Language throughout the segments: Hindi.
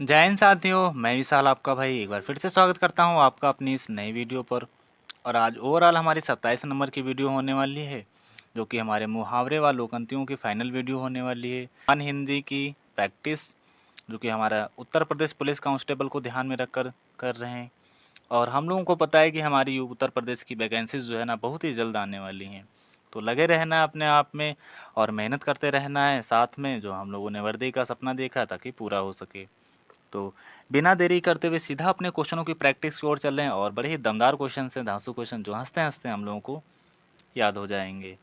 जय हिंद साथियों, मैं विशाल आपका भाई एक बार फिर से स्वागत करता हूं आपका अपनी इस नई वीडियो पर। और आज ओवरऑल हमारी 27 नंबर की वीडियो होने वाली है, जो कि हमारे मुहावरे व लोकंतियों की फाइनल वीडियो होने वाली है। वन हिंदी की प्रैक्टिस, जो कि हमारा उत्तर प्रदेश पुलिस कांस्टेबल को ध्यान में रखकर कर रहे हैं। और हम लोगों को पता है कि हमारी उत्तर प्रदेश की वैकेंसीज जो है ना बहुत ही जल्द आने वाली हैं। तो लगे रहना है अपने आप में और मेहनत करते रहना है साथ में, जो हम लोगों ने वर्दी का सपना देखा ताकि पूरा हो सके। तो बिना देरी करते हुए सीधा अपने क्वेश्चनों की प्रैक्टिस की ओर चल रहे हैं और बड़े ही दमदार क्वेश्चन हैं, धांसू क्वेश्चन जो हंसते हंसते हम लोगों को याद हो जाएंगे।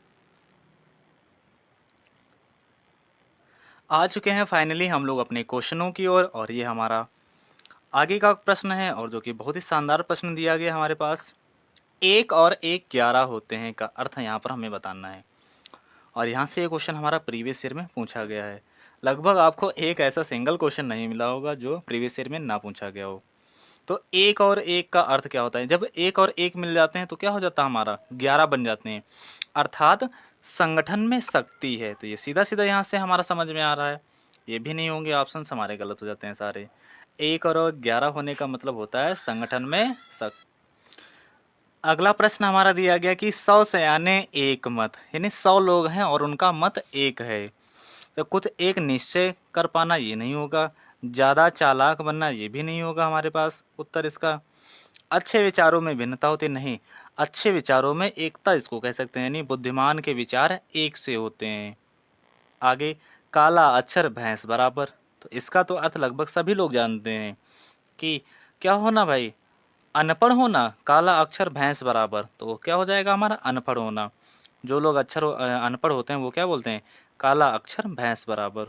आ चुके हैं फाइनली हम लोग अपने क्वेश्चनों की ओर और ये हमारा आगे का प्रश्न है और जो कि बहुत ही शानदार प्रश्न दिया गया हमारे पास। एक और एक 11 होते हैं का अर्थ यहाँ पर हमें बताना है। और यहाँ से ये क्वेश्चन हमारा प्रीवियस ईयर में पूछा गया है। लगभग आपको एक ऐसा सिंगल क्वेश्चन नहीं मिला होगा जो प्रीवियस ईयर में ना पूछा गया हो। तो एक और एक का अर्थ क्या होता है? जब एक और एक मिल जाते हैं तो क्या हो जाता है, हमारा 11 बन जाते हैं, अर्थात संगठन में शक्ति है। तो ये सीधा सीधा यहाँ से हमारा समझ में आ रहा है। ये भी नहीं होंगे ऑप्शन, हमारे गलत हो जाते हैं सारे। एक और 11 होने का मतलब होता है संगठन में शक्ति। अगला प्रश्न हमारा दिया गया कि 100 सयाने एक मत, यानी 100 लोग हैं और उनका मत एक है। तो कुछ एक निश्चय कर पाना ये नहीं होगा, ज़्यादा चालाक बनना ये भी नहीं होगा हमारे पास उत्तर इसका। अच्छे विचारों में भिन्नता होती नहीं, अच्छे विचारों में एकता इसको कह सकते हैं, यानी बुद्धिमान के विचार एक से होते हैं। आगे, काला अक्षर भैंस बराबर। तो इसका तो अर्थ लगभग सभी लोग जानते हैं कि क्या होना भाई, अनपढ़ होना। काला अक्षर भैंस बराबर, तो वो क्या हो जाएगा हमारा, अनपढ़ होना। जो लोग अनपढ़ होते हैं वो क्या बोलते हैं, काला अक्षर भैंस बराबर।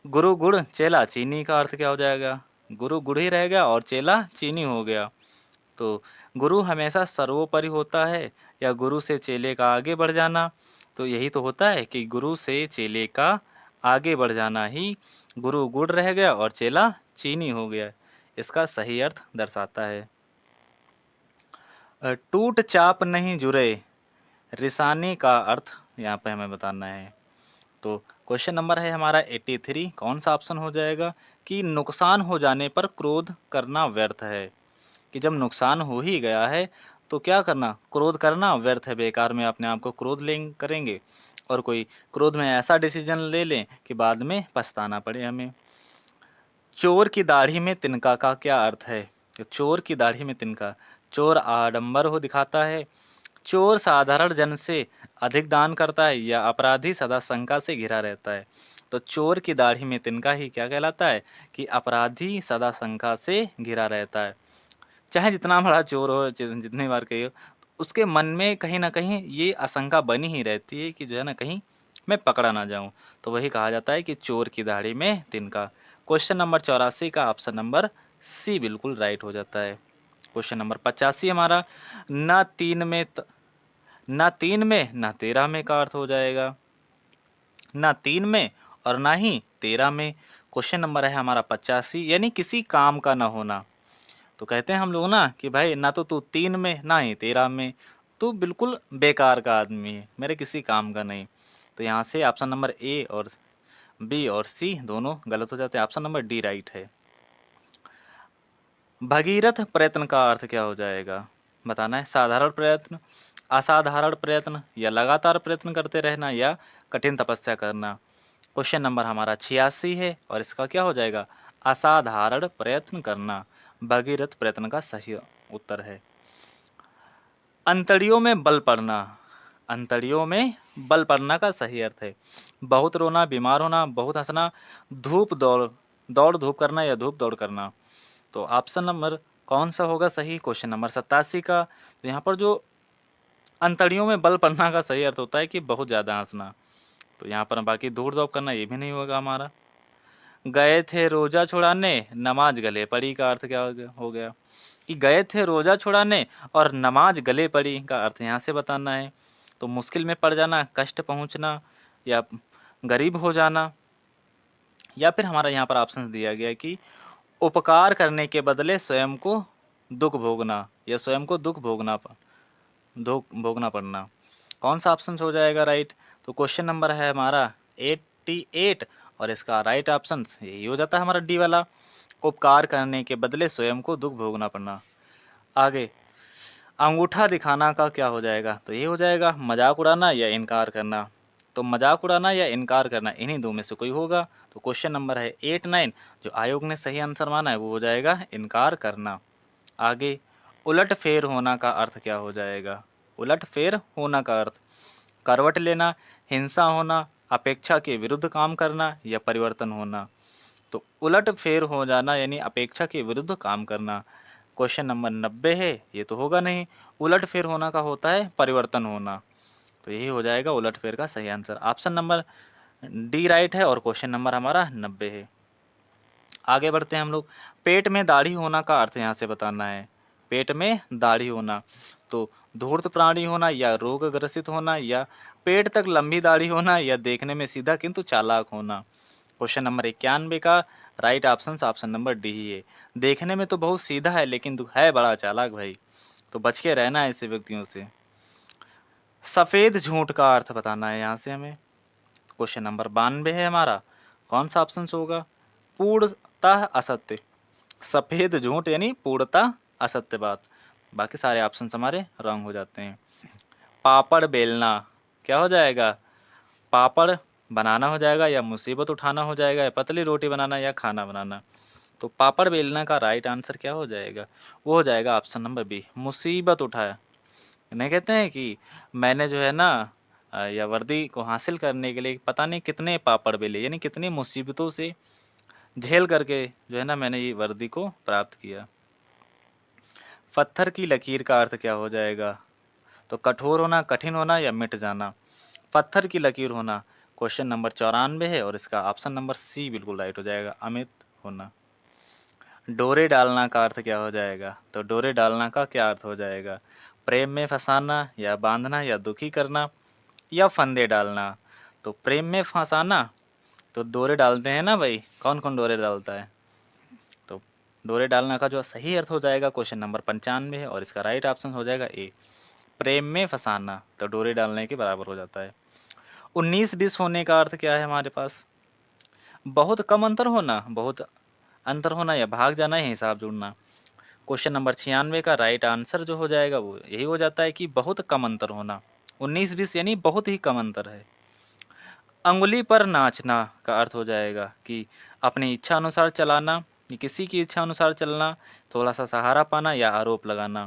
गुरु गुड़ चेला चीनी का अर्थ क्या हो जाएगा, गुरु गुड़ ही रह गया और चेला चीनी हो गया। तो गुरु हमेशा सर्वोपरि होता है या गुरु से चेले का आगे बढ़ जाना। तो यही तो होता है कि गुरु से चेले का आगे बढ़ जाना ही गुरु गुड़ रह गया और चेला चीनी हो गया, इसका सही अर्थ दर्शाता है। टूट चाप नहीं जुरे, रिसाने का अर्थ यहाँ पे हमें बताना है। तो क्वेश्चन नंबर है हमारा 83, कौन सा ऑप्शन हो जाएगा कि नुकसान हो जाने पर क्रोध करना व्यर्थ है। कि जब नुकसान हो ही गया है तो क्या करना, क्रोध करना व्यर्थ है, बेकार में अपने आप को क्रोध करेंगे और कोई क्रोध में ऐसा डिसीजन ले लें कि बाद में पछताना पड़े हमें। चोर की दाढ़ी में तिनका का क्या अर्थ है? तो चोर की दाढ़ी में तिनका, चोर आडंबर हो दिखाता है, चोर साधारण जन से अधिक दान करता है, या अपराधी सदा शंका से घिरा रहता है। तो चोर की दाढ़ी में तिनका ही क्या कहलाता है कि अपराधी सदा शंका से घिरा रहता है। चाहे जितना बड़ा चोर हो, जितनी बार कही हो, उसके मन में कहीं ना कहीं ये आशंका बनी ही रहती है कि जो है ना कहीं मैं पकड़ा ना जाऊं। तो वही कहा जाता है कि चोर की दाढ़ी में तिनका। क्वेश्चन नंबर 84 का ऑप्शन नंबर सी बिल्कुल राइट हो जाता है। क्वेश्चन नंबर 85 हमारा, न तीन में न तीन में न 13 में का अर्थ हो जाएगा, न तीन में और ना ही 13 में। क्वेश्चन नंबर है हमारा 85, यानी किसी काम का ना होना। तो कहते हैं हम लोग ना कि भाई ना तो तू 3 में ना ही 13 में, तू बिल्कुल बेकार का आदमी है, मेरे किसी काम का नहीं। तो यहाँ से ऑप्शन नंबर ए और बी और सी दोनों गलत हो जाते हैं, ऑप्शन नंबर डी राइट है। भगीरथ प्रयत्न का अर्थ क्या हो जाएगा, बताना है। साधारण प्रयत्न, असाधारण प्रयत्न, या लगातार प्रयत्न करते रहना, या कठिन तपस्या करना। क्वेश्चन नंबर हमारा 86 है और इसका क्या हो जाएगा, असाधारण प्रयत्न करना भगीरथ प्रयत्न का सही उत्तर है। अंतड़ियों में बल पड़ना, अंतड़ियों में बल पड़ना का सही अर्थ है बहुत रोना, बीमार होना, बहुत हंसना, धूप दौड़, दौड़ धूप करना या धूप दौड़ करना। तो ऑप्शन नंबर कौन सा होगा सही, क्वेश्चन नंबर 87 का। तो यहाँ पर जो अंतड़ियों में बल पड़ना का सही अर्थ होता है कि बहुत ज़्यादा हंसना। तो यहाँ पर बाकी दौड़ दौड़ करना ये भी नहीं होगा हमारा। गए थे रोजा छुड़ाने, नमाज गले पड़ी का अर्थ क्या हो गया कि गए थे रोजा छुड़ाने और नमाज गले पड़ी का अर्थ यहाँ से बताना है। तो मुश्किल में पड़ जाना, कष्ट पहुँचना, या गरीब हो जाना, या फिर हमारा यहाँ पर ऑप्शन दिया गया है कि उपकार करने के बदले स्वयं को दुख भोगना, या स्वयं को दुख भोगना पड़ना। कौन सा ऑप्शन हो जाएगा राइट? तो क्वेश्चन नंबर है हमारा 88 और इसका राइट ऑप्शन यही हो जाता है हमारा डी वाला, उपकार करने के बदले स्वयं को दुख भोगना पड़ना। आगे अंगूठा दिखाना का क्या हो जाएगा, तो ये हो जाएगा मजाक उड़ाना या इनकार करना। तो मजाक उड़ाना या इनकार करना, इन्हीं दो में से कोई होगा। तो क्वेश्चन नंबर है 8-9 जो आयोग ने सही आंसर माना है वो हो जाएगा इनकार करना। आगे उलट फेर होना का अर्थ क्या हो जाएगा, उलट फेर होना का अर्थ करवट लेना, हिंसा होना, अपेक्षा के विरुद्ध काम करना या परिवर्तन होना। तो उलट फेर हो जाना यानी अपेक्षा के विरुद्ध काम करना। क्वेश्चन नंबर 90 है, ये तो होगा नहीं, उलट फेर होना का होता है परिवर्तन होना। तो यही हो जाएगा उलट फेर का सही answer, option number D right है और क्वेश्चन नंबर हमारा 90 है। आगे बढ़ते हैं हम लोग। पेट में दाढ़ी होना का अर्थ यहाँ से बताना है। पेट में दाढ़ी होना, तो धूर्त प्राणी होना या रोग ग्रसित होना या पेट तक लंबी दाढ़ी होना या देखने में सीधा किंतु चालाक होना। क्वेश्चन नंबर 91 का right option option number D ही है। देखने में तो बहुत सीधा है लेकिन है बड़ा चालाक भाई, तो बच के रहना है ऐसे व्यक्तियों से। सफ़ेद झूठ का अर्थ बताना है यहाँ से हमें। क्वेश्चन नंबर 92 है हमारा, कौन सा ऑप्शन होगा, पूर्णतः असत्य। सफ़ेद झूठ यानी पूर्णतः असत्य बात, बाकी सारे ऑप्शन हमारे रॉन्ग हो जाते हैं। पापड़ बेलना क्या हो जाएगा, पापड़ बनाना हो जाएगा या मुसीबत उठाना हो जाएगा या पतली रोटी बनाना या खाना बनाना। तो पापड़ बेलना का राइट आंसर क्या हो जाएगा, वो हो जाएगा ऑप्शन नंबर बी, मुसीबत उठाया। नहीं कहते हैं कि मैंने जो है ना या वर्दी को हासिल करने के लिए पता नहीं कितने पापड़ बेले, यानी कितनी मुसीबतों से झेल करके जो है ना मैंने ये वर्दी को प्राप्त किया। पत्थर की लकीर का अर्थ क्या हो जाएगा, तो कठोर होना, कठिन होना या मिट जाना। पत्थर की लकीर होना क्वेश्चन नंबर 94 है और इसका ऑप्शन नंबर सी बिल्कुल राइट हो जाएगा, अमित होना। डोरे डालना का अर्थ क्या हो जाएगा, तो डोरे डालना का क्या अर्थ हो जाएगा, प्रेम में फंसाना या बांधना या दुखी करना या फंदे डालना। तो प्रेम में फंसाना, तो डोरे डालते हैं ना भाई, कौन कौन डोरे डालता है। तो डोरे डालना का जो सही अर्थ हो जाएगा क्वेश्चन नंबर 95 है और इसका राइट ऑप्शन हो जाएगा ए, प्रेम में फंसाना, तो डोरे डालने के बराबर हो जाता है। 19-20 होने का अर्थ क्या है हमारे पास, बहुत कम अंतर होना, बहुत अंतर होना या भाग जाना या हिसाब जुड़ना। क्वेश्चन नंबर 96 का राइट आंसर जो हो जाएगा वो यही हो जाता है कि बहुत कम अंतर होना। 19-20 यानी बहुत ही कम अंतर है। अंगुली पर नाचना का अर्थ हो जाएगा कि अपनी इच्छा अनुसार चलाना, कि किसी की इच्छा अनुसार चलना, थोड़ा सा सहारा पाना या आरोप लगाना।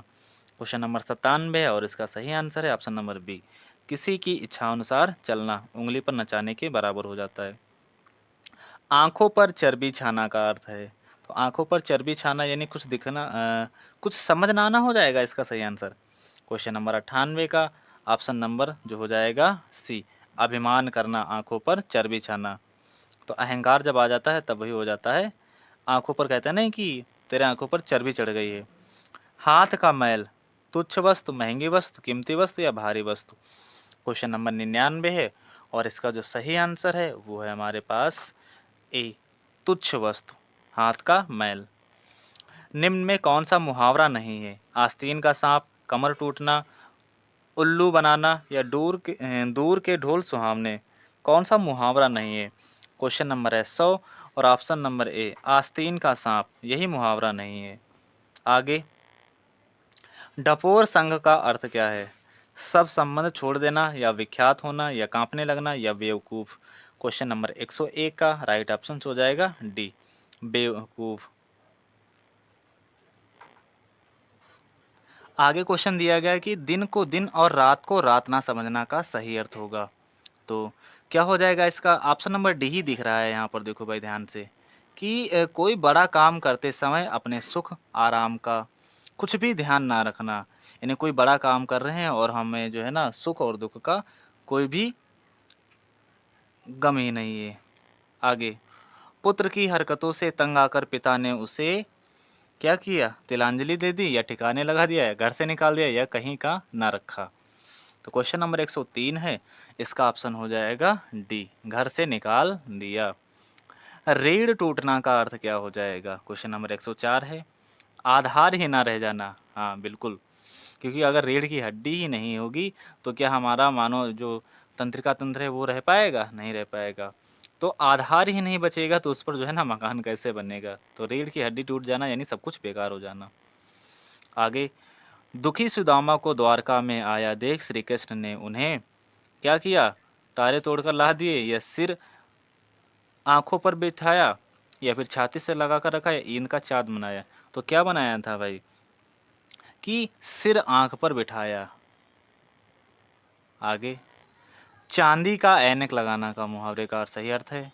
क्वेश्चन नंबर 97 है और इसका सही आंसर है ऑप्शन नंबर बी, किसी की इच्छा अनुसार चलना उंगली पर नचाने के बराबर हो जाता है। आँखों पर चर्बी छाना का अर्थ है, तो आँखों पर चर्बी छाना यानी कुछ दिखना, कुछ समझ ना आना हो जाएगा इसका सही आंसर। क्वेश्चन नंबर 98 का ऑप्शन नंबर जो हो जाएगा सी, अभिमान करना, आँखों पर चर्बी छाना। तो अहंकार जब आ जाता है तब वही हो जाता है आँखों पर, कहते हैं ना कि तेरे आँखों पर चर्बी चढ़ गई है। हाथ का मैल, तुच्छ वस्तु, महंगी वस्तु, कीमती वस्तु या भारी वस्तु। क्वेश्चन नंबर 99 है और इसका जो सही आंसर है वो है हमारे पास ए, तुच्छ वस्तु, हाथ का मैल। निम्न में कौन सा मुहावरा नहीं है, आस्तीन का सांप, कमर टूटना, उल्लू बनाना या दूर के ढोल सुहावने। कौन सा मुहावरा नहीं है, क्वेश्चन नंबर है 100 और ऑप्शन नंबर ए, आस्तीन का सांप, यही मुहावरा नहीं है। आगे डपोर संघ का अर्थ क्या है, सब संबंध छोड़ देना या विख्यात होना या कांपने लगना या बेवकूफ़। क्वेश्चन नंबर 101 का राइट ऑप्शन हो जाएगा डी, बेवकूफ़। आगे क्वेश्चन दिया गया है कि दिन को दिन और रात को रात ना समझना का सही अर्थ होगा, तो क्या हो जाएगा इसका, ऑप्शन नंबर डी ही दिख रहा है यहाँ पर, देखो भाई ध्यान से कि कोई बड़ा काम करते समय अपने सुख आराम का कुछ भी ध्यान ना रखना, यानी कोई बड़ा काम कर रहे हैं और हमें जो है ना सुख और दुख का कोई भी गम ही नहीं है। आगे पुत्र की हरकतों से तंग आकर पिता ने उसे क्या किया, तिलांजलि दे दी या ठिकाने लगा दिया या घर से निकाल दिया या कहीं का ना रखा। तो क्वेश्चन नंबर 103 है, इसका ऑप्शन हो जाएगा डी, घर से निकाल दिया। रीढ़ टूटना का अर्थ क्या हो जाएगा, क्वेश्चन नंबर 104 है, आधार ही ना रह जाना। हाँ बिल्कुल, क्योंकि अगर रीढ़ की हड्डी ही नहीं होगी तो क्या हमारा मानो जो तंत्रिका तंत्र है वो रह पाएगा, नहीं रह पाएगा। तो आधार ही नहीं बचेगा तो उस पर जो है ना मकान कैसे बनेगा। तो रीढ़ की हड्डी टूट जाना यानी सब कुछ बेकार हो जाना। आगे, दुखी सुदामा को द्वारका में आया देख श्री कृष्ण ने उन्हें क्या किया, तारे तोड़कर ला दिए, या सिर आंखों पर बिठाया, या फिर छाती से लगा कर रखा, या ईंद का चाँद बनाया। तो क्या बनाया था भाई कि सिर आंख पर बिठाया। आगे, चांदी का ऐनक लगाना का मुहावरे का सही अर्थ है।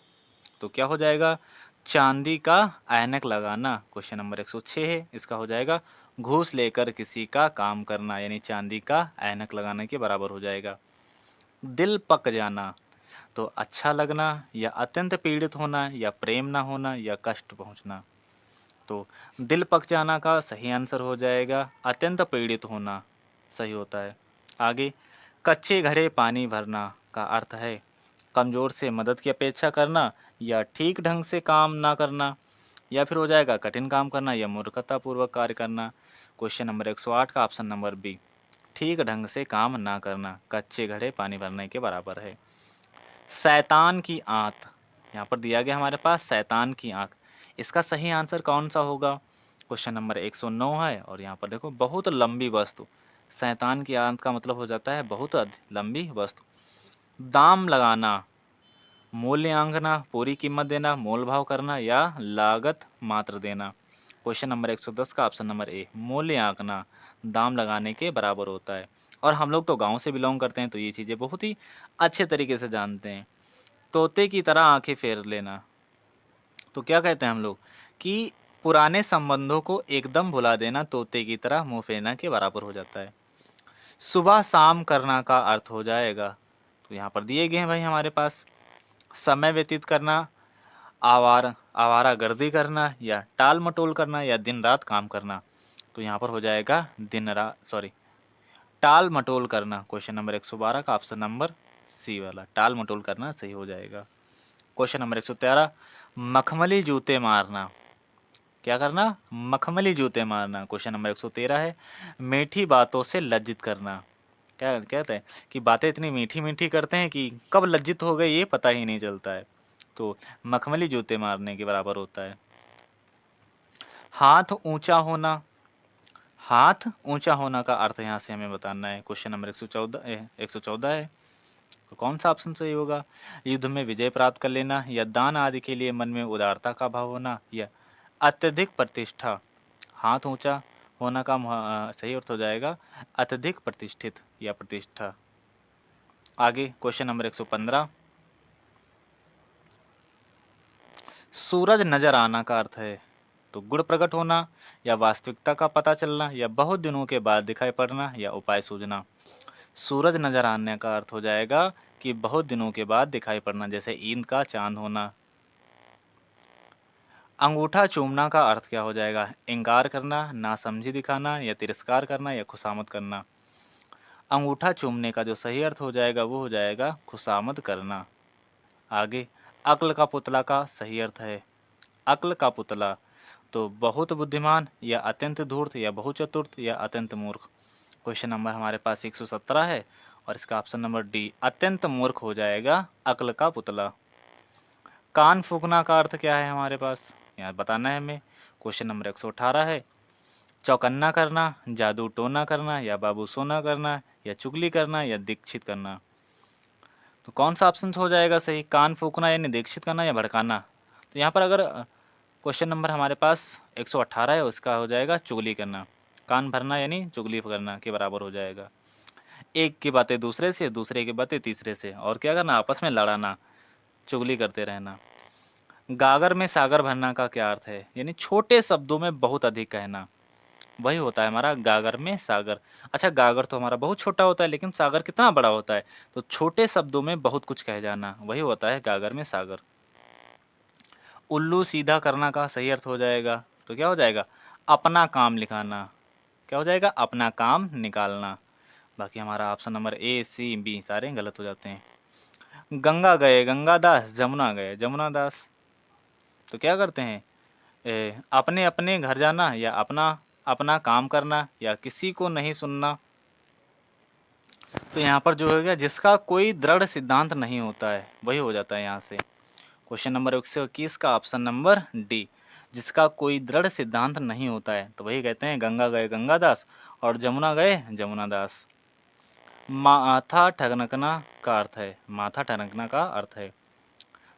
तो क्या हो जाएगा, चांदी का ऐनक लगाना। क्वेश्चन नंबर 106 है, इसका हो जाएगा घूस लेकर किसी का काम करना, यानी चांदी का ऐनक लगाने के बराबर हो जाएगा। दिल पक जाना, तो अच्छा लगना, या अत्यंत पीड़ित होना, या प्रेम ना होना, या कष्ट पहुंचना। तो दिल पक जाना का सही आंसर हो जाएगा अत्यंत पीड़ित होना, सही होता है। आगे, कच्चे घड़े पानी भरना का अर्थ है कमज़ोर से मदद की अपेक्षा करना, या ठीक ढंग से काम ना करना, या फिर हो जाएगा कठिन काम करना, या मूर्खतापूर्वक कार्य करना। क्वेश्चन नंबर 108 का ऑप्शन नंबर बी, ठीक ढंग से काम ना करना, कच्चे घड़े पानी भरने के बराबर है। शैतान की आंत, यहाँ पर दिया गया हमारे पास शैतान की आंख, इसका सही आंसर कौन सा होगा। क्वेश्चन नंबर 109 है, और यहाँ पर देखो बहुत लंबी वस्तु, शैतान की आंत का मतलब हो जाता है बहुत लंबी वस्तु। दाम लगाना, मूल्य आंकना, पूरी कीमत देना, मोल भाव करना, या लागत मात्र देना। क्वेश्चन नंबर 110 का ऑप्शन नंबर ए, मूल्य आंकना दाम लगाने के बराबर होता है। और हम लोग तो गांव से बिलोंग करते हैं तो ये चीज़ें बहुत ही अच्छे तरीके से जानते हैं। तोते की तरह आंखें फेर लेना, तो क्या कहते हैं हम लोग कि पुराने संबंधों को एकदम भुला देना तोते की तरह मुंह फेरना के बराबर हो जाता है। सुबह शाम करना का अर्थ हो जाएगा, तो यहाँ पर दिए गए हैं भाई हमारे पास, समय व्यतीत करना, आवारागर्दी करना, या टाल मटोल करना, या दिन रात काम करना। तो यहाँ पर हो जाएगा टाल मटोल करना। क्वेश्चन नंबर 112 का ऑप्शन नंबर सी वाला टाल मटोल करना सही हो जाएगा। क्वेश्चन नंबर 113, मखमली जूते मारना, क्या करना, मखमली जूते मारना। क्वेश्चन नंबर 113 है, मीठी बातों से लज्जित करना, क्या कहते हैं कि बातें इतनी मीठी मीठी करते हैं कि कब लज्जित हो गए ये पता ही नहीं चलता है। तो मखमली जूते मारने के बराबर होता है। हाथ ऊंचा होना, हाथ ऊंचा होना का अर्थ यहाँ से हमें बताना है। क्वेश्चन नंबर 114 है, तो कौन सा ऑप्शन सही होगा। युद्ध में विजय प्राप्त कर लेना, या दान आदि के लिए मन में उदारता का भाव होना, या अत्यधिक प्रतिष्ठा। हाथ ऊंचा होना का सही अर्थ हो जाएगा अत्यधिक प्रतिष्ठित या प्रतिष्ठा। आगे क्वेश्चन नंबर 115, सूरज नजर आना का अर्थ है तो गुण प्रकट होना, या वास्तविकता का पता चलना, या बहुत दिनों के बाद दिखाई पड़ना, या उपाय सूझना। सूरज नजर आने का अर्थ हो जाएगा कि बहुत दिनों के बाद दिखाई पड़ना, जैसे ईंद का चांद होना। अंगूठा चूमना का अर्थ क्या हो जाएगा, इंकार करना, नासमझी दिखाना, या तिरस्कार करना, या खुशामद करना। अंगूठा चूमने का जो सही अर्थ हो जाएगा वो हो जाएगा खुशामद करना। आगे, अक्ल का पुतला का सही अर्थ है अक्ल का पुतला, तो बहुत बुद्धिमान, या अत्यंत धूर्त, या बहुत चतुर्थ, या अत्यंत मूर्ख। क्वेश्चन नंबर हमारे पास 117 है, और इसका ऑप्शन नंबर डी अत्यंत मूर्ख हो जाएगा अक्ल का पुतला। कान फूकना का अर्थ क्या है हमारे पास, यहाँ बताना है हमें। क्वेश्चन नंबर 118 है, चौकन्ना करना, जादू टोना करना, या बाबू सोना करना, या चुगली करना, या दीक्षित करना। तो कौन सा ऑप्शन हो जाएगा सही, कान फूकना यानी दीक्षित करना, या भड़काना। तो यहाँ पर अगर क्वेश्चन नंबर हमारे पास 118 है, उसका हो जाएगा चुगली करना। कान भरना यानी चुगली करना के बराबर हो जाएगा। एक की बातें दूसरे से, दूसरे की बातें तीसरे से, और क्या करना, आपस में लड़ाना, चुगली करते रहना। गागर में सागर भरना का क्या अर्थ है, यानी छोटे शब्दों में बहुत अधिक कहना, वही होता है हमारा गागर में सागर। अच्छा, गागर तो हमारा बहुत छोटा होता है, लेकिन सागर कितना बड़ा होता है, तो छोटे शब्दों में बहुत कुछ कह जाना, वही होता है गागर में सागर। उल्लू सीधा करना का सही अर्थ हो जाएगा, तो क्या हो जाएगा, अपना काम लिखाना, क्या हो जाएगा, अपना काम निकालना। बाकी हमारा option number A C B सारे गलत हो जाते हैं। गंगा गए गंगा दास, जमुना गए जमुना दास, तो क्या करते हैं, अपने अपने घर जाना, या अपना अपना काम करना, या किसी को नहीं सुनना। तो यहाँ पर जो हो गया जिसका कोई दृढ़ सिद्धांत नहीं होता है वही हो जाता है यहाँ से। क्वेश्चन नंबर 121 का ऑप्शन नंबर डी, जिसका कोई दृढ़ सिद्धांत नहीं होता है, तो वही कहते हैं गंगा गए गंगादास और जमुना गए जमुना दास। माथा ठनकना का अर्थ है, माथा ठनकना का अर्थ है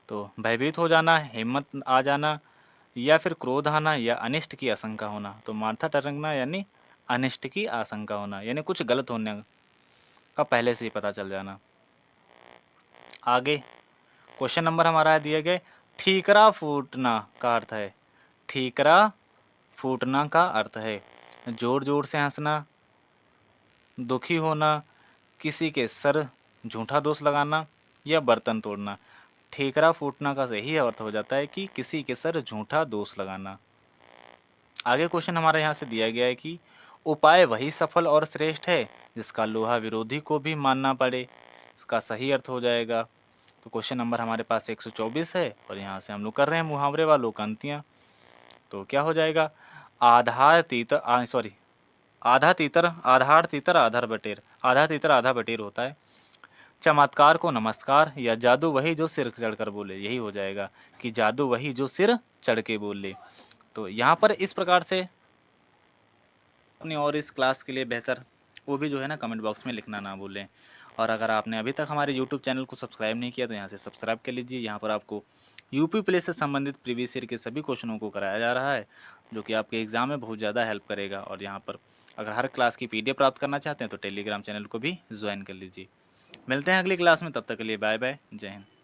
तो भयभीत हो जाना, हिम्मत आ जाना, या फिर क्रोध आना, या अनिष्ट की आशंका होना। तो माथा ठनकना यानी अनिष्ट की आशंका होना, यानी कुछ गलत होने का पहले से ही पता चल जाना। आगे क्वेश्चन नंबर हमारा है दिए गए, ठीकरा फूटना का अर्थ है, ठीकरा फूटना का अर्थ है जोर जोर से हंसना, दुखी होना, किसी के सर झूठा दोष लगाना, या बर्तन तोड़ना। ठीकरा फूटना का सही अर्थ हो जाता है कि किसी के सर झूठा दोष लगाना। आगे क्वेश्चन हमारे यहाँ से दिया गया है कि उपाय वही सफल और श्रेष्ठ है जिसका लोहा विरोधी को भी मानना पड़े, इसका सही अर्थ हो जाएगा। तो क्वेश्चन नंबर हमारे पास 124 है और यहाँ से हम लोग कर रहे हैं मुहावरे व लोकांतियाँ। तो क्या हो जाएगा, आधार तीतर सॉरी आधा तीतर आधार तीतर आधार बटेर, आधा तीतर आधा बटेर होता है। चमत्कार को नमस्कार, या जादू वही जो सिर चढ़कर बोले, यही हो जाएगा कि जादू वही जो सिर चढ़ के बोले। तो यहाँ पर इस प्रकार से अपनी और इस क्लास के लिए बेहतर वो भी जो है ना कमेंट बॉक्स में लिखना ना भूलें। और अगर आपने अभी तक हमारे यूट्यूब चैनल को सब्सक्राइब नहीं किया तो यहाँ से सब्सक्राइब कर लीजिए। यहाँ पर आपको यूपी पुलिस से संबंधित प्रीवियस ईयर के सभी क्वेश्चनों को कराया जा रहा है, जो कि आपके एग्ज़ाम में बहुत ज़्यादा हेल्प करेगा। और यहाँ पर अगर हर क्लास की PDF प्राप्त करना चाहते हैं तो टेलीग्राम चैनल को भी ज्वाइन कर लीजिए। मिलते हैं अगली क्लास में, तब तक के लिए बाय बाय, जय हिंद।